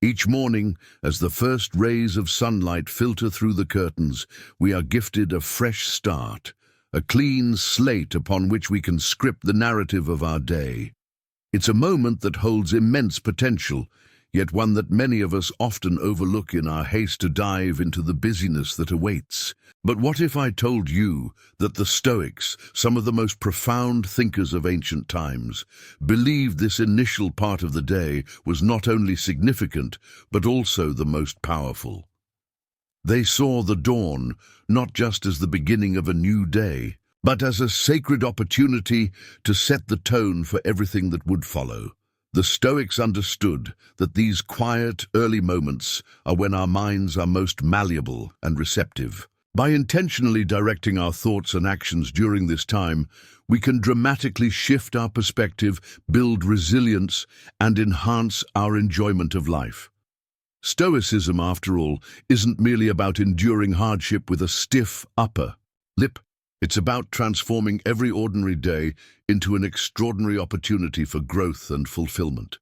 Each morning, as the first rays of sunlight filter through the curtains, we are gifted a fresh start, a clean slate upon which we can script the narrative of our day. It's a moment that holds immense potential, yet one that many of us often overlook in our haste to dive into the busyness that awaits. But what if I told you that the Stoics, some of the most profound thinkers of ancient times, believed this initial part of the day was not only significant, but also the most powerful? They saw the dawn not just as the beginning of a new day, but as a sacred opportunity to set the tone for everything that would follow. The Stoics understood that these quiet, early moments are when our minds are most malleable and receptive. By intentionally directing our thoughts and actions during this time, we can dramatically shift our perspective, build resilience, and enhance our enjoyment of life. Stoicism, after all, isn't merely about enduring hardship with a stiff upper lip. It's about transforming every ordinary day into an extraordinary opportunity for growth and fulfillment.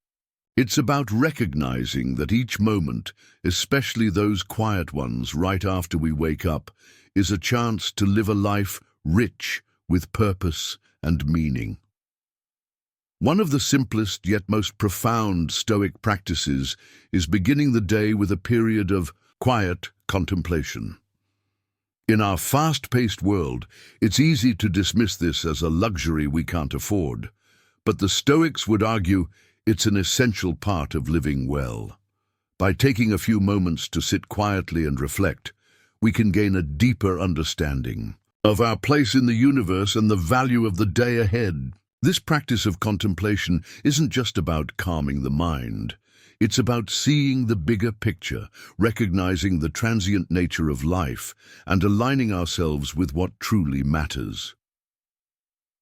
It's about recognizing that each moment, especially those quiet ones right after we wake up, is a chance to live a life rich with purpose and meaning. One of the simplest yet most profound Stoic practices is beginning the day with a period of quiet contemplation. In our fast-paced world, it's easy to dismiss this as a luxury we can't afford, but the Stoics would argue it's an essential part of living well. By taking a few moments to sit quietly and reflect, we can gain a deeper understanding of our place in the universe and the value of the day ahead. This practice of contemplation isn't just about calming the mind. It's about seeing the bigger picture, recognizing the transient nature of life, and aligning ourselves with what truly matters.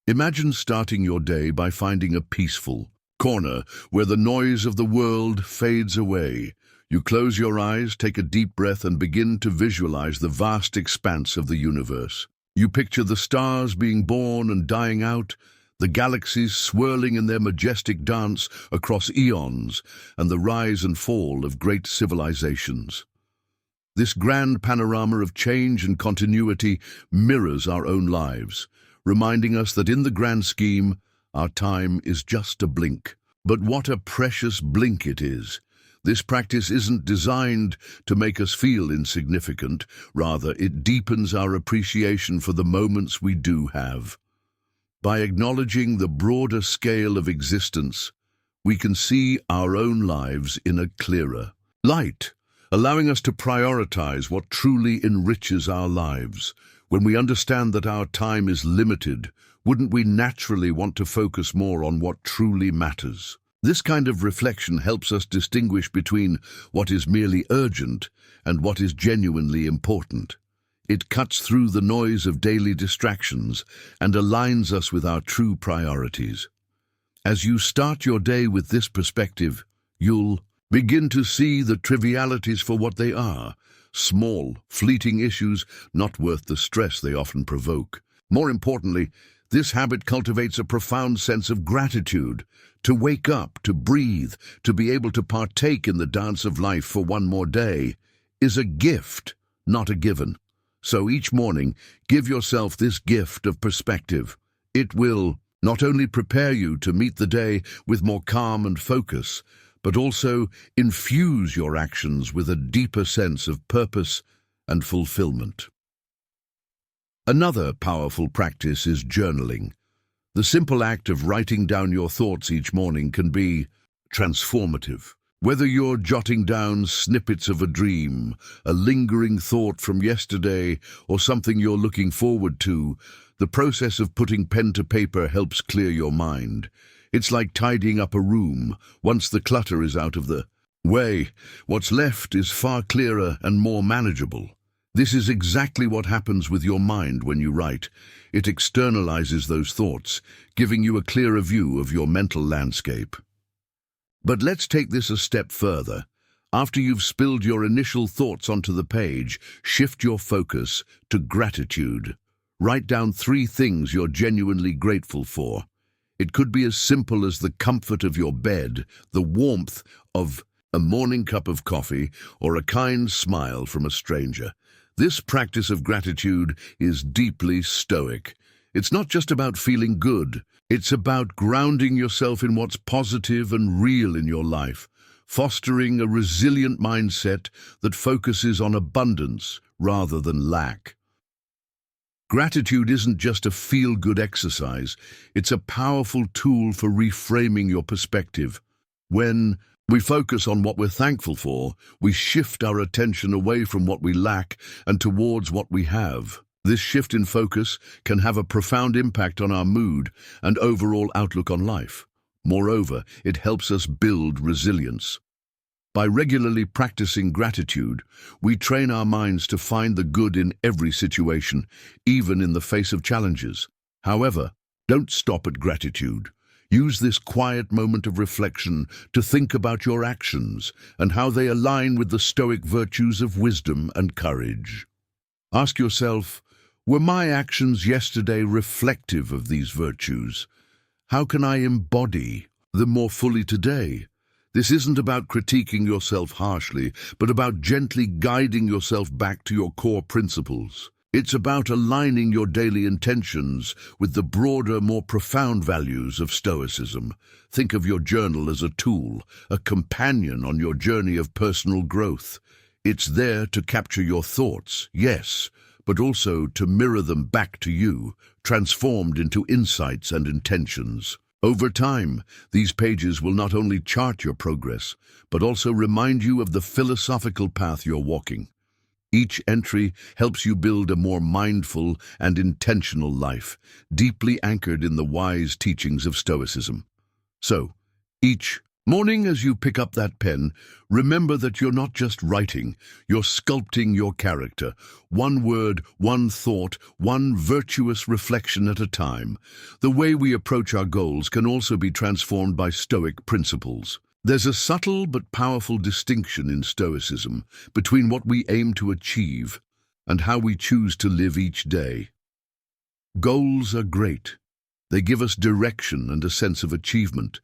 Imagine starting your day by finding a peaceful corner where the noise of the world fades away. You close your eyes, take a deep breath, and begin to visualize the vast expanse of the universe. You picture the stars being born and dying out, the galaxies swirling in their majestic dance across eons, and the rise and fall of great civilizations. This grand panorama of change and continuity mirrors our own lives, reminding us that in the grand scheme, our time is just a blink. But what a precious blink it is! This practice isn't designed to make us feel insignificant. Rather, it deepens our appreciation for the moments we do have. By acknowledging the broader scale of existence, we can see our own lives in a clearer light, allowing us to prioritize what truly enriches our lives. When we understand that our time is limited, wouldn't we naturally want to focus more on what truly matters? This kind of reflection helps us distinguish between what is merely urgent and what is genuinely important. It cuts through the noise of daily distractions and aligns us with our true priorities. As you start your day with this perspective, you'll begin to see the trivialities for what they are, small, fleeting issues not worth the stress they often provoke. More importantly, this habit cultivates a profound sense of gratitude. To wake up, to breathe, to be able to partake in the dance of life for one more day is a gift, not a given. So each morning, give yourself this gift of perspective. It will not only prepare you to meet the day with more calm and focus, but also infuse your actions with a deeper sense of purpose and fulfillment. Another powerful practice is journaling. The simple act of writing down your thoughts each morning can be transformative. Whether you're jotting down snippets of a dream, a lingering thought from yesterday, or something you're looking forward to, the process of putting pen to paper helps clear your mind. It's like tidying up a room. Once the clutter is out of the way, what's left is far clearer and more manageable. This is exactly what happens with your mind when you write. It externalizes those thoughts, giving you a clearer view of your mental landscape. But let's take this a step further. After you've spilled your initial thoughts onto the page, shift your focus to gratitude. Write down 3 things you're genuinely grateful for. It could be as simple as the comfort of your bed, the warmth of a morning cup of coffee, or a kind smile from a stranger. This practice of gratitude is deeply stoic. It's not just about feeling good. It's about grounding yourself in what's positive and real in your life, fostering a resilient mindset that focuses on abundance rather than lack. Gratitude isn't just a feel-good exercise, it's a powerful tool for reframing your perspective. When we focus on what we're thankful for, we shift our attention away from what we lack and towards what we have. This shift in focus can have a profound impact on our mood and overall outlook on life. Moreover, it helps us build resilience. By regularly practicing gratitude, we train our minds to find the good in every situation, even in the face of challenges. However, don't stop at gratitude. Use this quiet moment of reflection to think about your actions and how they align with the stoic virtues of wisdom and courage. Ask yourself, were my actions yesterday reflective of these virtues? How can I embody them more fully today? This isn't about critiquing yourself harshly, but about gently guiding yourself back to your core principles. It's about aligning your daily intentions with the broader, more profound values of Stoicism. Think of your journal as a tool, a companion on your journey of personal growth. It's there to capture your thoughts, yes, but also to mirror them back to you, transformed into insights and intentions. Over time, these pages will not only chart your progress, but also remind you of the philosophical path you're walking. Each entry helps you build a more mindful and intentional life, deeply anchored in the wise teachings of Stoicism. So, each morning as you pick up that pen, remember that you're not just writing, you're sculpting your character, one word, one thought, one virtuous reflection at a time. The way we approach our goals can also be transformed by Stoic principles. There's a subtle but powerful distinction in Stoicism between what we aim to achieve and how we choose to live each day. Goals are great. They give us direction and a sense of achievement.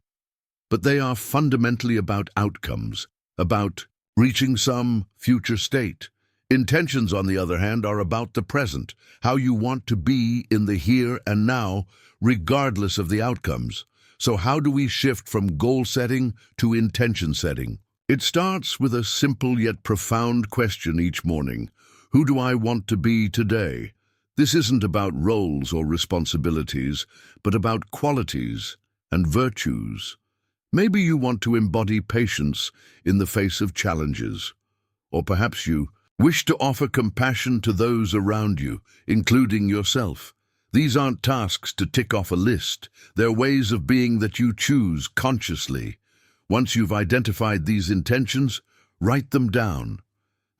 But they are fundamentally about outcomes, about reaching some future state. Intentions, on the other hand, are about the present, how you want to be in the here and now, regardless of the outcomes. So how do we shift from goal setting to intention setting? It starts with a simple yet profound question each morning. Who do I want to be today? This isn't about roles or responsibilities, but about qualities and virtues. Maybe you want to embody patience in the face of challenges. Or perhaps you wish to offer compassion to those around you, including yourself. These aren't tasks to tick off a list. They're ways of being that you choose consciously. Once you've identified these intentions, write them down.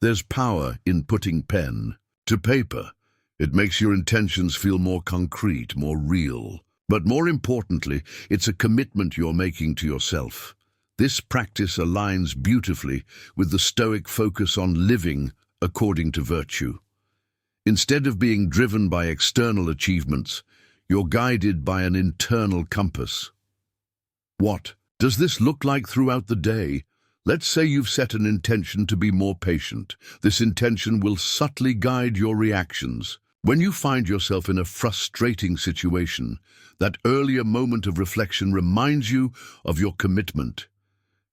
There's power in putting pen to paper. It makes your intentions feel more concrete, more real. But more importantly, it's a commitment you're making to yourself. This practice aligns beautifully with the Stoic focus on living according to virtue. Instead of being driven by external achievements, you're guided by an internal compass. What does this look like throughout the day? Let's say you've set an intention to be more patient. This intention will subtly guide your reactions. When you find yourself in a frustrating situation, that earlier moment of reflection reminds you of your commitment.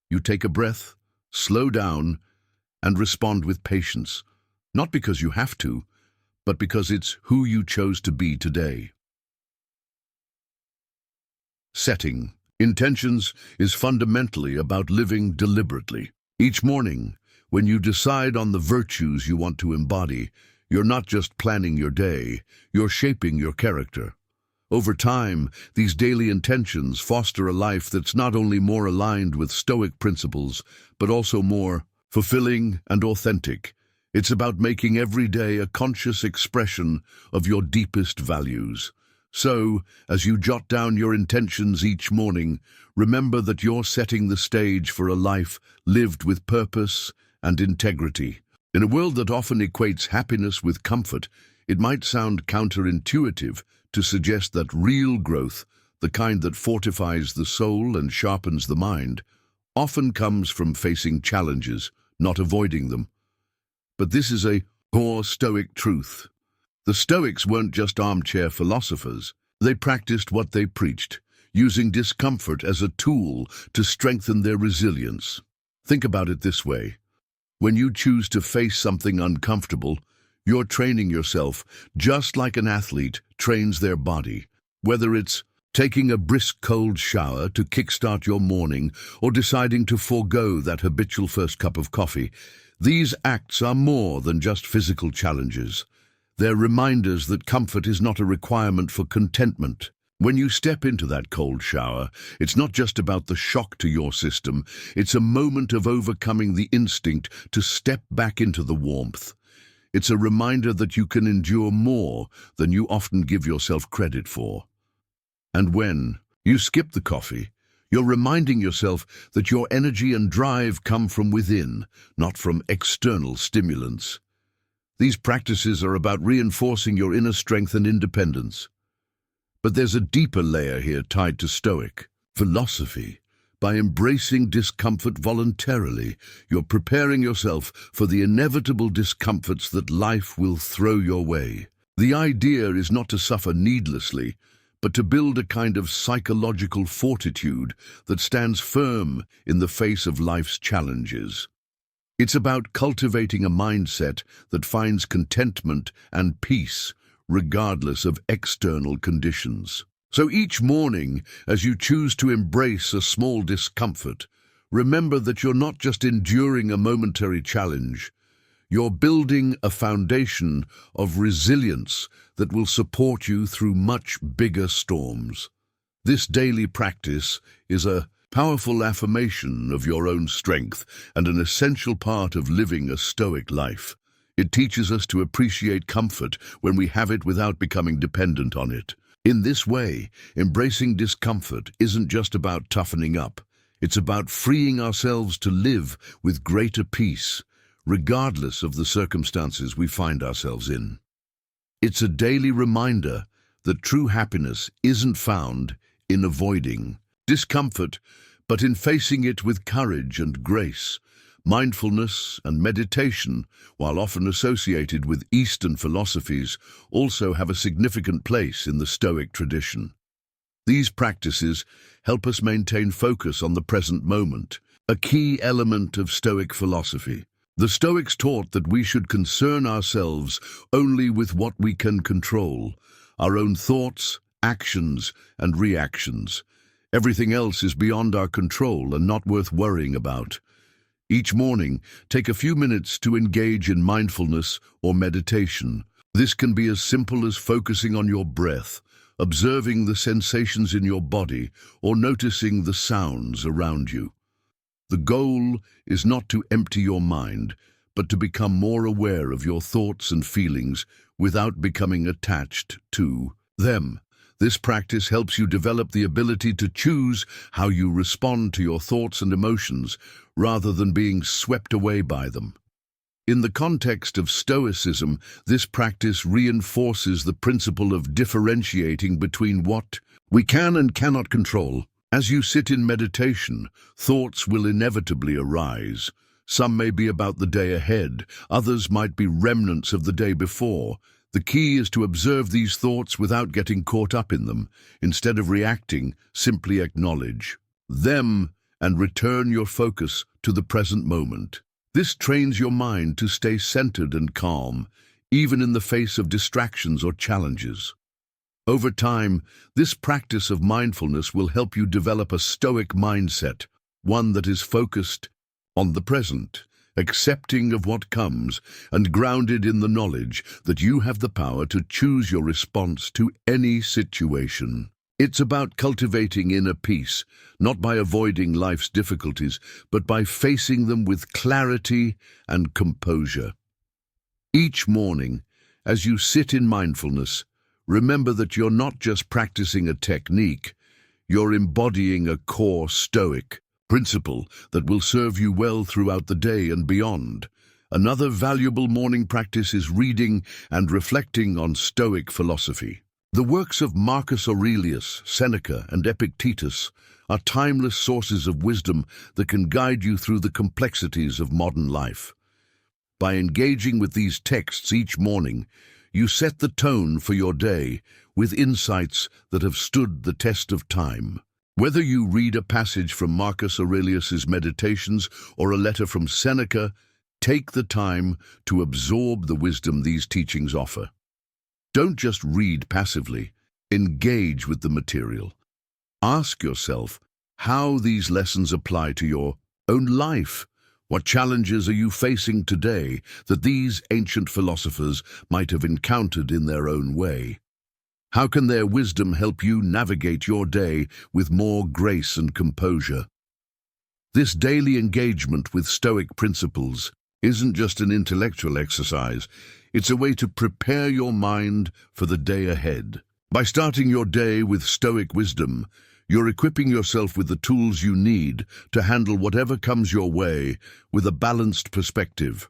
You take a breath, slow down, and respond with patience, not because you have to, but because it's who you chose to be today. Setting intentions is fundamentally about living deliberately. Each morning, when you decide on the virtues you want to embody, you're not just planning your day, you're shaping your character. Over time, these daily intentions foster a life that's not only more aligned with Stoic principles, but also more fulfilling and authentic. It's about making every day a conscious expression of your deepest values. So, as you jot down your intentions each morning, remember that you're setting the stage for a life lived with purpose and integrity. In a world that often equates happiness with comfort, it might sound counterintuitive to suggest that real growth, the kind that fortifies the soul and sharpens the mind, often comes from facing challenges, not avoiding them. But this is a core Stoic truth. The Stoics weren't just armchair philosophers. They practiced what they preached, using discomfort as a tool to strengthen their resilience. Think about it this way. When you choose to face something uncomfortable, you're training yourself just like an athlete trains their body. Whether it's taking a brisk cold shower to kickstart your morning or deciding to forego that habitual first cup of coffee, these acts are more than just physical challenges. They're reminders that comfort is not a requirement for contentment. When you step into that cold shower, it's not just about the shock to your system, it's a moment of overcoming the instinct to step back into the warmth. It's a reminder that you can endure more than you often give yourself credit for. And when you skip the coffee, you're reminding yourself that your energy and drive come from within, not from external stimulants. These practices are about reinforcing your inner strength and independence. But there's a deeper layer here tied to Stoic philosophy. By embracing discomfort voluntarily, you're preparing yourself for the inevitable discomforts that life will throw your way. The idea is not to suffer needlessly, but to build a kind of psychological fortitude that stands firm in the face of life's challenges. It's about cultivating a mindset that finds contentment and peace, regardless of external conditions. So each morning, as you choose to embrace a small discomfort, remember that you're not just enduring a momentary challenge, you're building a foundation of resilience that will support you through much bigger storms. This daily practice is a powerful affirmation of your own strength and an essential part of living a Stoic life. It teaches us to appreciate comfort when we have it without becoming dependent on it. In this way, embracing discomfort isn't just about toughening up. It's about freeing ourselves to live with greater peace, regardless of the circumstances we find ourselves in. It's a daily reminder that true happiness isn't found in avoiding discomfort, but in facing it with courage and grace. Mindfulness and meditation, while often associated with Eastern philosophies, also have a significant place in the Stoic tradition. These practices help us maintain focus on the present moment, a key element of Stoic philosophy. The Stoics taught that we should concern ourselves only with what we can control, our own thoughts, actions, and reactions. Everything else is beyond our control and not worth worrying about. Each morning, take a few minutes to engage in mindfulness or meditation. This can be as simple as focusing on your breath, observing the sensations in your body, or noticing the sounds around you. The goal is not to empty your mind, but to become more aware of your thoughts and feelings without becoming attached to them. This practice helps you develop the ability to choose how you respond to your thoughts and emotions rather than being swept away by them. In the context of Stoicism, this practice reinforces the principle of differentiating between what we can and cannot control. As you sit in meditation, thoughts will inevitably arise. Some may be about the day ahead, others might be remnants of the day before. The key is to observe these thoughts without getting caught up in them. Instead of reacting, simply acknowledge them and return your focus to the present moment. This trains your mind to stay centered and calm, even in the face of distractions or challenges. Over time, this practice of mindfulness will help you develop a Stoic mindset, one that is focused on the present, accepting of what comes, and grounded in the knowledge that you have the power to choose your response to any situation. It's about cultivating inner peace, not by avoiding life's difficulties, but by facing them with clarity and composure. Each morning, as you sit in mindfulness, remember that you're not just practicing a technique, you're embodying a core Stoic principle that will serve you well throughout the day and beyond. Another valuable morning practice is reading and reflecting on Stoic philosophy. The works of Marcus Aurelius, Seneca, and Epictetus are timeless sources of wisdom that can guide you through the complexities of modern life. By engaging with these texts each morning, you set the tone for your day with insights that have stood the test of time. Whether you read a passage from Marcus Aurelius's Meditations or a letter from Seneca, take the time to absorb the wisdom these teachings offer. Don't just read passively, engage with the material. Ask yourself how these lessons apply to your own life. What challenges are you facing today that these ancient philosophers might have encountered in their own way? How can their wisdom help you navigate your day with more grace and composure? This daily engagement with Stoic principles isn't just an intellectual exercise, it's a way to prepare your mind for the day ahead. By starting your day with Stoic wisdom, you're equipping yourself with the tools you need to handle whatever comes your way with a balanced perspective.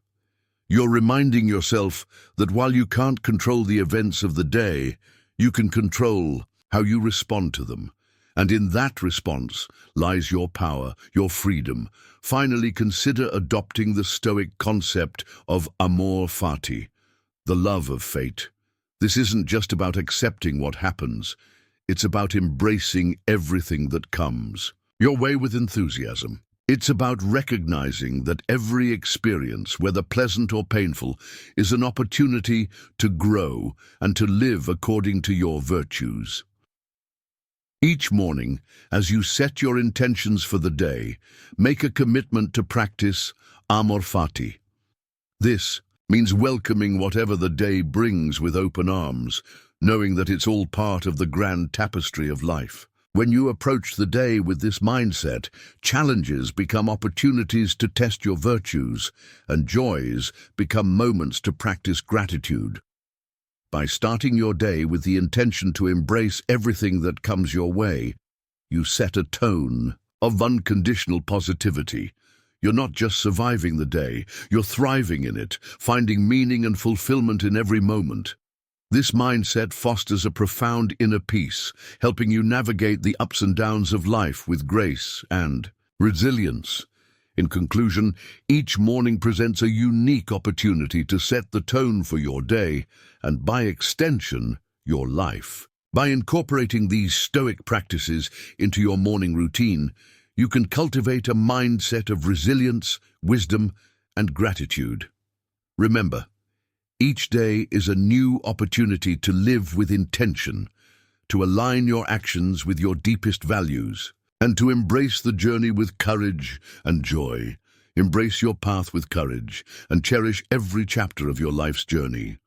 You're reminding yourself that while you can't control the events of the day, you can control how you respond to them. And in that response lies your power, your freedom. Finally, consider adopting the Stoic concept of amor fati, the love of fate. This isn't just about accepting what happens. It's about embracing everything that comes your way with enthusiasm. It's about recognizing that every experience, whether pleasant or painful, is an opportunity to grow and to live according to your virtues. Each morning, as you set your intentions for the day, make a commitment to practice amor fati. This means welcoming whatever the day brings with open arms, knowing that it's all part of the grand tapestry of life. When you approach the day with this mindset, challenges become opportunities to test your virtues, and joys become moments to practice gratitude. By starting your day with the intention to embrace everything that comes your way, you set a tone of unconditional positivity. You're not just surviving the day, you're thriving in it, finding meaning and fulfillment in every moment. This mindset fosters a profound inner peace, helping you navigate the ups and downs of life with grace and resilience. In conclusion, each morning presents a unique opportunity to set the tone for your day and, by extension, your life. By incorporating these Stoic practices into your morning routine, you can cultivate a mindset of resilience, wisdom, and gratitude. Remember, each day is a new opportunity to live with intention, to align your actions with your deepest values, and to embrace the journey with courage and joy. Embrace your path with courage and cherish every chapter of your life's journey.